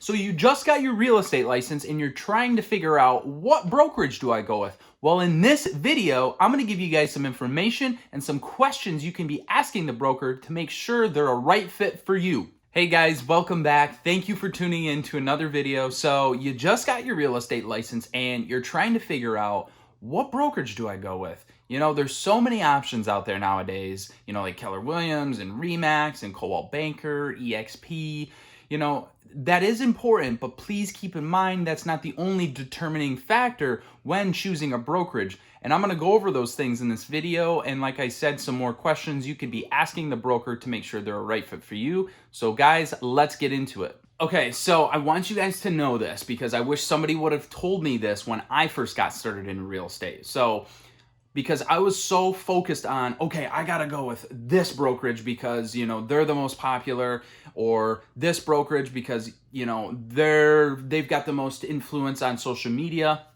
So you just got your real estate license and you're trying to figure out what brokerage do I go with? Well, in this video, I'm gonna give you guys some information and some questions you can be asking the broker to make sure they're a right fit for you. Hey guys, welcome back. Thank you for tuning in to another video. So you just got your real estate license and you're trying to figure out what brokerage do I go with? You know, there's so many options out there nowadays, you know, like Keller Williams and Remax and Coldwell Banker, EXP. You know, that is important, but please keep in mind that's not the only determining factor when choosing a brokerage. And I'm going to go over those things in this video. And like I said, some more questions you could be asking the broker to make sure they're a right fit for you. So guys, let's get into it. Okay, so I want you guys to know this because I wish somebody would have told me this when I first got started in real estate. So because I was so focused on, okay, I gotta go with this brokerage because, you know, they're the most popular, or this brokerage because, you know, they've got the most influence on social media.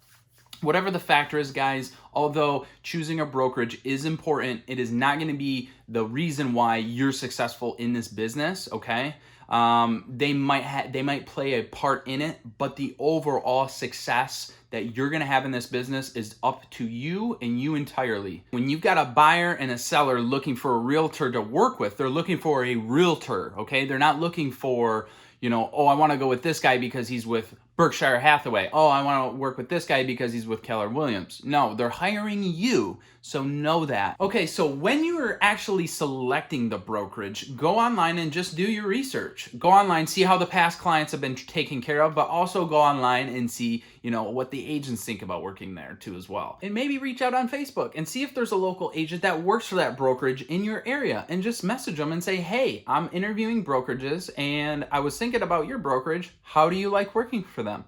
Whatever the factor is, guys, although choosing a brokerage is important, it is not going to be the reason why you're successful in this business, okay? They might play a part in it, but the overall success that you're going to have in this business is up to you and you entirely. When you've got a buyer and a seller looking for a realtor to work with, they're looking for a realtor, okay? They're not looking for, you know, oh, I want to go with this guy because he's with Berkshire Hathaway. Oh, I want to work with this guy because he's with Keller Williams. No, they're hiring you, so know that. Okay, so when you are actually selecting the brokerage, go online and just do your research. Go online, see how the past clients have been taken care of, but also go online and see, you know, what the agents think about working there too as well. And maybe reach out on Facebook and see if there's a local agent that works for that brokerage in your area and just message them and say, hey, I'm interviewing brokerages and I was thinking about your brokerage. How do you like working for them?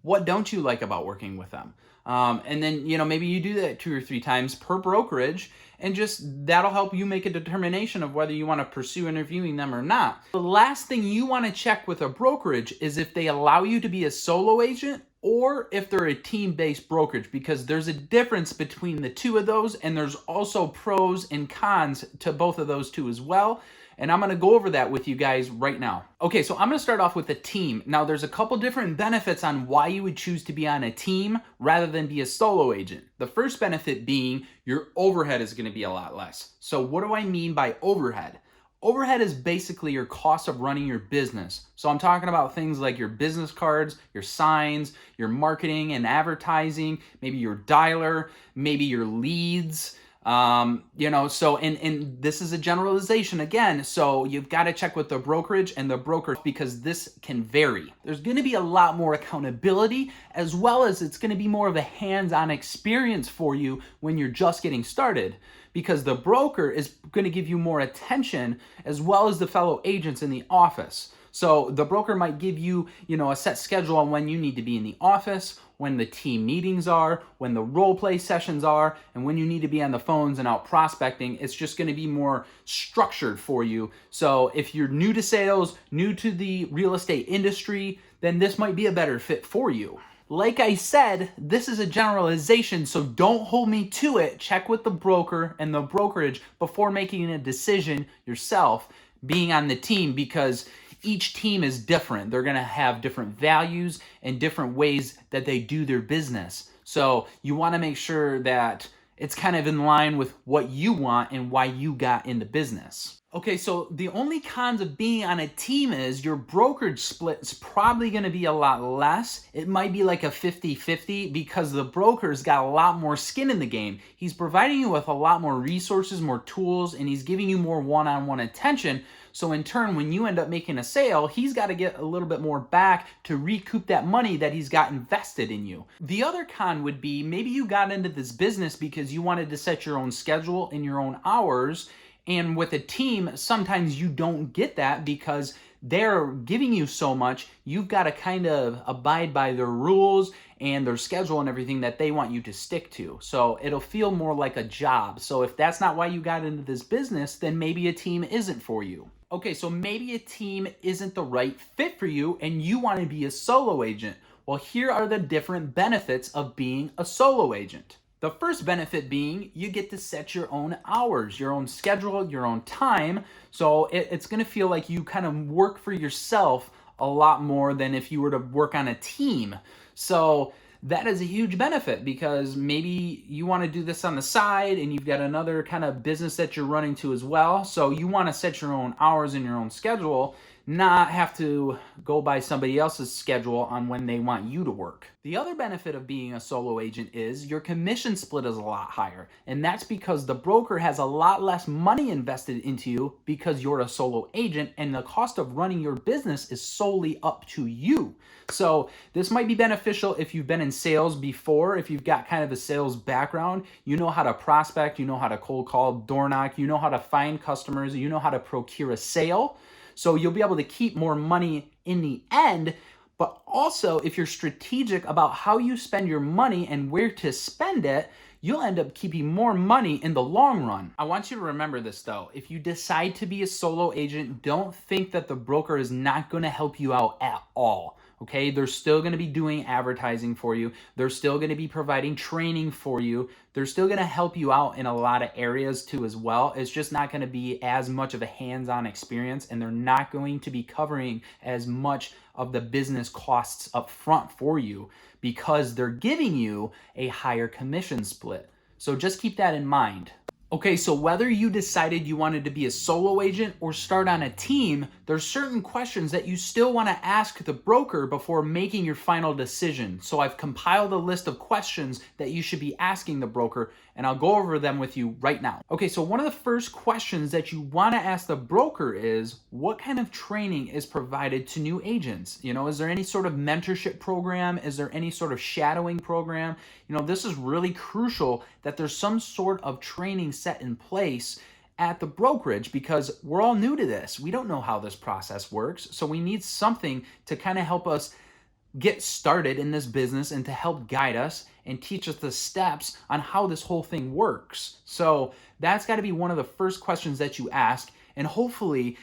What don't you like about working with them? And then, you know, maybe you do that 2 or 3 times per brokerage, and just that'll help you make a determination of whether you want to pursue interviewing them or not. The last thing you want to check with a brokerage is if they allow you to be a solo agent or if they're a team-based brokerage, because there's a difference between the two of those, and there's also pros and cons to both of those two as well. And I'm going to go over that with you guys right now. Okay, so I'm going to start off with a team. Now, there's a couple different benefits on why you would choose to be on a team rather than be a solo agent. The first benefit being your overhead is going to be a lot less. So what do I mean by overhead? Overhead is basically your cost of running your business. So I'm talking about things like your business cards, your signs, your marketing and advertising, maybe your dialer, maybe your leads. You know, so, and this is a generalization again, so you've got to check with the brokerage and the broker because this can vary. There's going to be a lot more accountability, as well as it's going to be more of a hands-on experience for you when you're just getting started, because the broker is going to give you more attention as well as the fellow agents in the office. So the broker might give you, you know, a set schedule on when you need to be in the office, when the team meetings are, when the role play sessions are, and when you need to be on the phones and out prospecting. It's just going to be more structured for you. So if you're new to sales, new to the real estate industry, then this might be a better fit for you. Like I said, this is a generalization, so don't hold me to it. Check with the broker and the brokerage before making a decision yourself being on the team, because each team is different. They're going to have different values and different ways that they do their business. So you want to make sure that it's kind of in line with what you want and why you got in the business. Okay, so the only cons of being on a team is your brokerage split is probably going to be a lot less. It might be like a 50-50 because the broker's got a lot more skin in the game. He's providing you with a lot more resources, more tools, and he's giving you more one-on-one attention. So in turn, when you end up making a sale, he's got to get a little bit more back to recoup that money that he's got invested in you. The other con would be maybe you got into this business because you wanted to set your own schedule and your own hours. And with a team, sometimes you don't get that because they're giving you so much. You've got to kind of abide by their rules and their schedule and everything that they want you to stick to. So it'll feel more like a job. So if that's not why you got into this business, then maybe a team isn't for you. Okay, so maybe a team isn't the right fit for you and you want to be a solo agent. Well, here are the different benefits of being a solo agent. The first benefit being you get to set your own hours, your own schedule, your own time. So it's going to feel like you kind of work for yourself a lot more than if you were to work on a team. So that is a huge benefit because maybe you want to do this on the side and you've got another kind of business that you're running to as well. So you want to set your own hours in your own schedule, not have to go by somebody else's schedule on when they want you to work. The other benefit of being a solo agent is your commission split is a lot higher. And that's because the broker has a lot less money invested into you because you're a solo agent and the cost of running your business is solely up to you. So this might be beneficial if you've been in sales before, if you've got kind of a sales background, you know how to prospect, you know how to cold call, door knock, you know how to find customers, you know how to procure a sale. So you'll be able to keep more money in the end, but also if you're strategic about how you spend your money and where to spend it, you'll end up keeping more money in the long run. I want you to remember this though. If you decide to be a solo agent, don't think that the broker is not going to help you out at all. Okay, they're still going to be doing advertising for you. They're still going to be providing training for you. They're still going to help you out in a lot of areas too as well. It's just not going to be as much of a hands-on experience, and they're not going to be covering as much of the business costs up front for you because they're giving you a higher commission split. So just keep that in mind. Okay, so whether you decided you wanted to be a solo agent or start on a team, there's certain questions that you still want to ask the broker before making your final decision. So I've compiled a list of questions that you should be asking the broker, and I'll go over them with you right now. Okay, so one of the first questions that you want to ask the broker is, what kind of training is provided to new agents? You know, is there any sort of mentorship program? Is there any sort of shadowing program? You know, this is really crucial that there's some sort of training set in place at the brokerage because we're all new to this. We don't know how this process works. So we need something to kind of help us get started in this business and to help guide us and teach us the steps on how this whole thing works. So that's got to be one of the first questions that you ask. And hopefully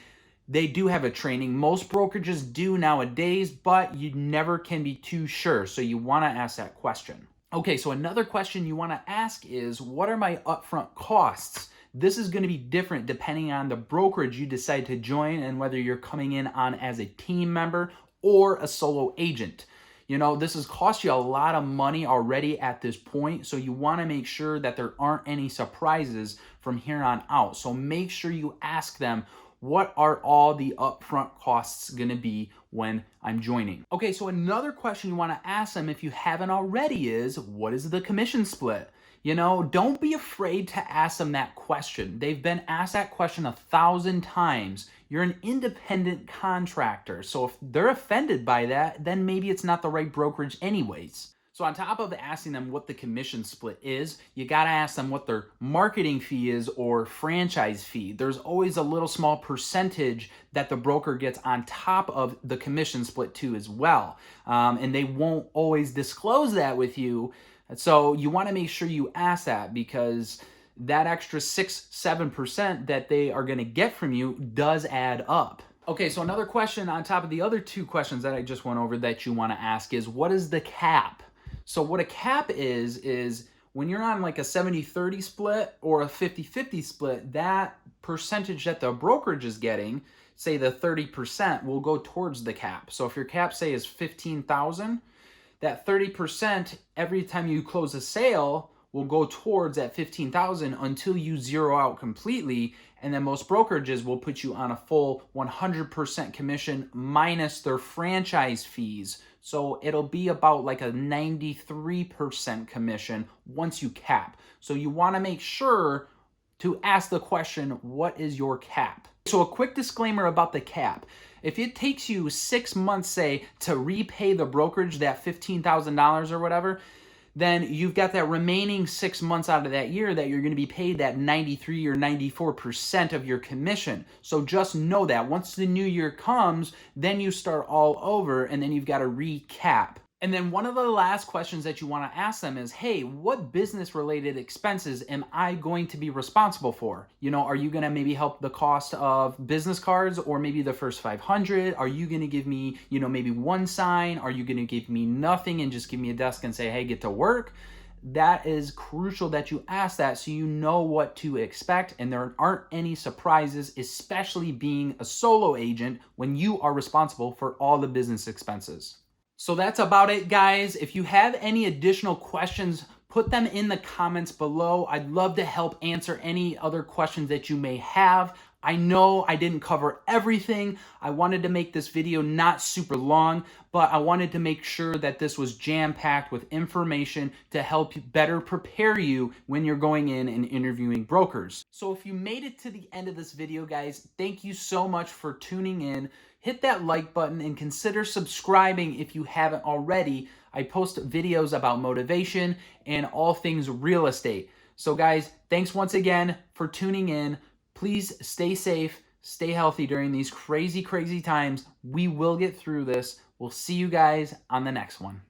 they do have a training. Most brokerages do nowadays, but you never can be too sure. So you want to ask that question. Okay, so another question you want to ask is, what are my upfront costs? This is going to be different depending on the brokerage you decide to join and whether you're coming in on as a team member or a solo agent. You know, this has cost you a lot of money already at this point, so you want to make sure that there aren't any surprises from here on out. So make sure you ask them, what are all the upfront costs going to be when I'm joining? Okay, so another question you want to ask them if you haven't already is, what is the commission split? You know, don't be afraid to ask them that question. They've been asked that question 1,000 times. You're an independent contractor, so if they're offended by that, then maybe it's not the right brokerage anyways. So on top of asking them what the commission split is, you got to ask them what their marketing fee is or franchise fee. There's always a little small percentage that the broker gets on top of the commission split too as well. And they won't always disclose that with you. So you want to make sure you ask that because that extra 6-7% that they are going to get from you does add up. Okay, so another question on top of the other two questions that I just went over that you want to ask is, what is the cap? So what a cap is when you're on like a 70-30 split or a 50-50 split, that percentage that the brokerage is getting, say the 30%, will go towards the cap. So if your cap, say, is $15,000, that 30% every time you close a sale will go towards that $15,000 until you zero out completely. And then most brokerages will put you on a full 100% commission minus their franchise fees. So it'll be about like a 93% commission once you cap. So you want to make sure to ask the question, what is your cap? So a quick disclaimer about the cap. If it takes you 6 months, say, to repay the brokerage that $15,000 or whatever, then you've got that remaining 6 months out of that year that you're going to be paid that 93 or 94% of your commission. So just know that once the new year comes, then you start all over and then you've got to recap. And then one of the last questions that you want to ask them is, hey, what business related expenses am I going to be responsible for? You know, are you going to maybe help the cost of business cards or maybe the first 500? Are you going to give me, you know, maybe one sign? Are you going to give me nothing and just give me a desk and say, hey, get to work? that is crucial that you ask that so you know what to expect and there aren't any surprises, especially being a solo agent when you are responsible for all the business expenses. So that's about it, guys. If you have any additional questions, put them in the comments below. I'd love to help answer any other questions that you may have. I know I didn't cover everything. I wanted to make this video not super long, but I wanted to make sure that this was jam-packed with information to help you better prepare you when you're going in and interviewing brokers. So if you made it to the end of this video, guys, thank you so much for tuning in. Hit that like button and consider subscribing if you haven't already. I post videos about motivation and all things real estate. So guys, thanks once again for tuning in. Please stay safe, stay healthy during these crazy, crazy times. We will get through this. We'll see you guys on the next one.